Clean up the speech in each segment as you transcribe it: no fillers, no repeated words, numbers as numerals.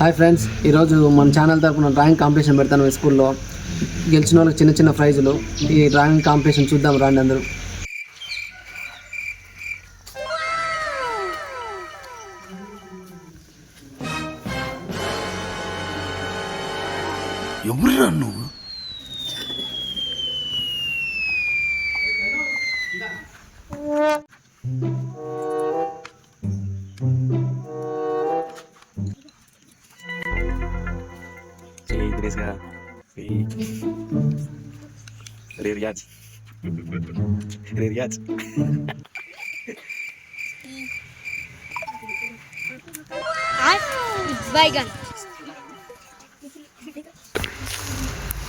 Hi friends, ఈరోజు మన channel తరపున డ్రాయింగ్ కాంపిటీషన్ పెడతాను ఈ స్కూల్లో. గెలిచిన వాళ్ళకి చిన్న చిన్న ప్రైజులు. ఈ డ్రాయింగ్ కాంపిటీషన్ చూద్దాం రండి అందరూ. ఎవరురా నువ్వు?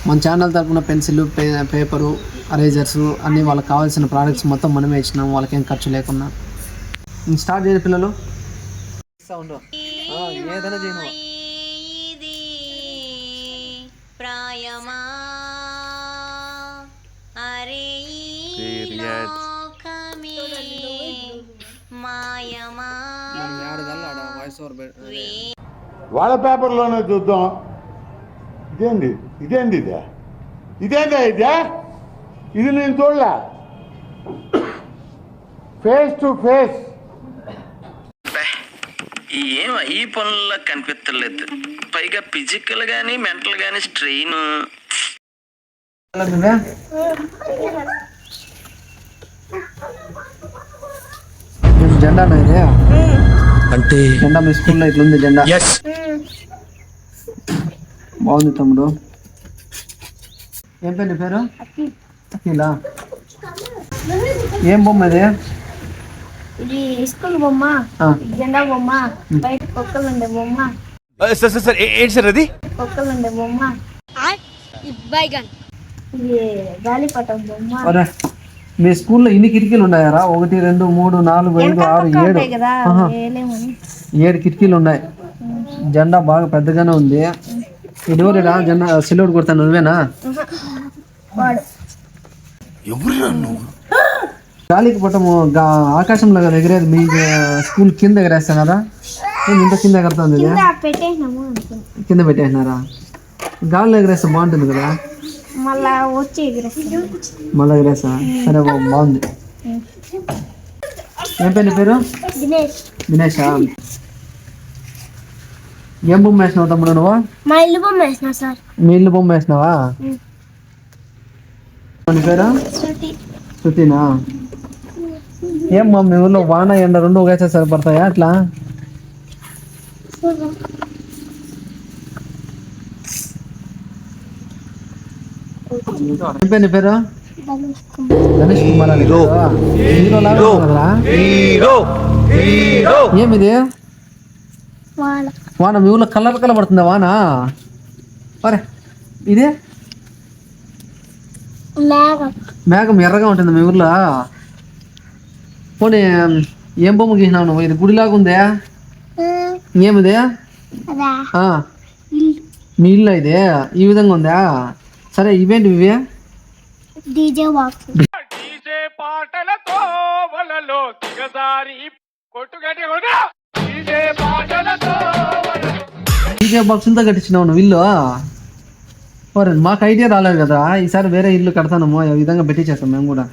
మన ఛానల్ తరపున పెన్సిల్, పేపరు, అరేజర్స్ అన్నీ వాళ్ళకి కావాల్సిన ప్రోడక్ట్స్ మొత్తం మనమే ఇచ్చినాం, వాళ్ళకేం ఖర్చు లేకుండా. స్టార్ట్ చేయండి పిల్లలు. ఏదైనా చేయను. వాళ్ళ పేపర్లోనే చూద్దాం. ఇదేంది ఇదేంది ఇదే ఇదేందా ఇదే ఇది నేను చూడలే. ఫేస్ టు ఫేస్ ఏం ఈ పనుల్లో కనిపించలేదు. పైగా ఫిజికల్ గానీ మెంటల్ గానీ స్ట్రెయిన్. జెండా ఇది అంటే జెండా మీ స్కూల్లో ఇట్లుంది. జెండా బాగుంది తమ్ముడు. ఏం పేరు పేరు? అఖిలా. ఏం బొమ్మ ఇది? ఇది స్కూల్ బొమ్మ, జెండా బొమ్మ, బయట కుక్కలు ఉండే బొమ్మ. ఏంటి సార్ అది? కుక్కలు ఉండే బొమ్మ, ఇది గాలిపటం బొమ్మ. మీ స్కూల్లో ఇన్ని కిటికీలు ఉన్నాయారా? 1 2 3 4 5 6 7 7 కిటికీలు ఉన్నాయి. జెండా బాగా పెద్దగానే ఉంది. ఇదివరేరా జెండా సిల్వర్ కొడతాను నువ్వేనా? ఎవరురా నువ్వు? గాలికి పట్టము ఆకాశంలో కదా ఎగిరేది. మీ స్కూల్ కింద ఎగరేస్తాం కదా, ఇంత కింద ఎగరుతుంది. కింద పెట్టేసినారా? గాలిలో ఎగరేస్తే బాగుంటుంది కదా. మళ్ళా ఎగరేస్తా. సరే బాగుంది. ఏం పేరు పేరు? దినేషా. ఏం బొమ్మ వేసినావు తమ్ముడు నువ్వు? మా ఇల్లు బొమ్మ వేసినా సార్. మీ ఇల్లు బొమ్మ వేసినావా? పేరు శృతినా? ఏమ్మా మీ ఊర్లో వాన ఎండ రెండు ఒకేసారి సరిపడతాయా అట్లా? ఏం పేరు? గణేష్ కుమార్. ఏమిది వాన? మీ ఊళ్ళో కలర్ పడుతుందా వాన? అరే ఇదే మేఘం ఎర్రగా ఉంటుంది మీ ఊర్లో. పోనీ ఏం బొమ్మ గీసినావు నువ్వు? ఇది గుడిలాగా ఉందే. ఏమిది? మీ ఇల్లు ఇదే ఈ విధంగా ఉందా? సరే ఇవేంటి ఇవే? DJ box. డీజే బాక్స్ ఇంత కట్టించినావు నువ్వు ఇల్లు? మాకు ఐడియా రాలేదు కదా. ఈసారి వేరే ఇల్లు కడతానమ్మో, ఈ విధంగా పెట్టించేస్తాం మేము కూడా.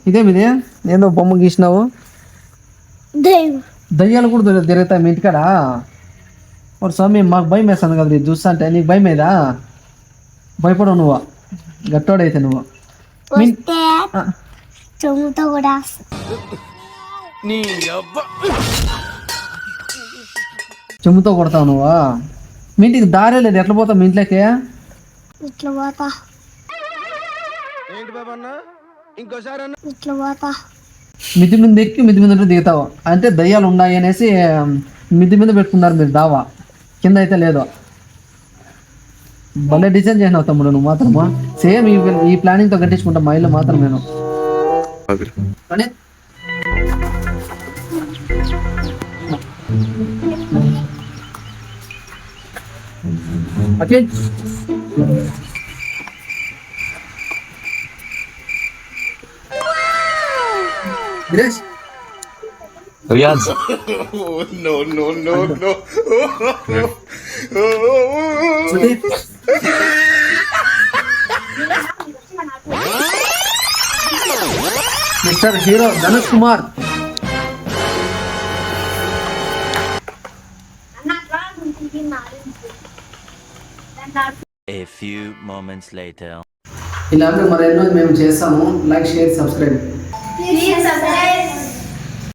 ఇదేమిది? ఏందో బొమ్మ గీసినావు? దయ్యాలు కూడా తిరుగుతాయి మీ ఇంటికాడ? ఒక స్వామి మాకు భయం వేస్తాను కదా ఇది చూస్తా అంటే. నీకు భయం ఏదా? భయపడవు నువ్వు, గట్టోడైతే నువ్వు. చెమ్ముతో కొడతావు నువ్వు? మీ ఇంటికి దారే లేదు, ఎట్లా పోతావు మీ ఇంట్లోకి? మిద్ది మీద ఎక్కి మిద్ది మీద దిగుతావు అంటే దయ్యాలు ఉన్నాయి అనేసి మిద్ది మీద పెట్టుకున్నారు మీరు దావా. కింద అయితే లేదు. భలే డిజైన్ చేసినావు తమ్ముడు నువ్వు మాత్రమా. సేమ్ ఈ ప్లానింగ్ తో కట్టించుకుంటా మా ఇల్లు మాత్రం నేను. Dinesh Riyaz Shruti mister hero Dhanush Kumar. A few moments later. ఇలాంటి మరెన్నో మేము చేస్తాము. Like, share, subscribe. Please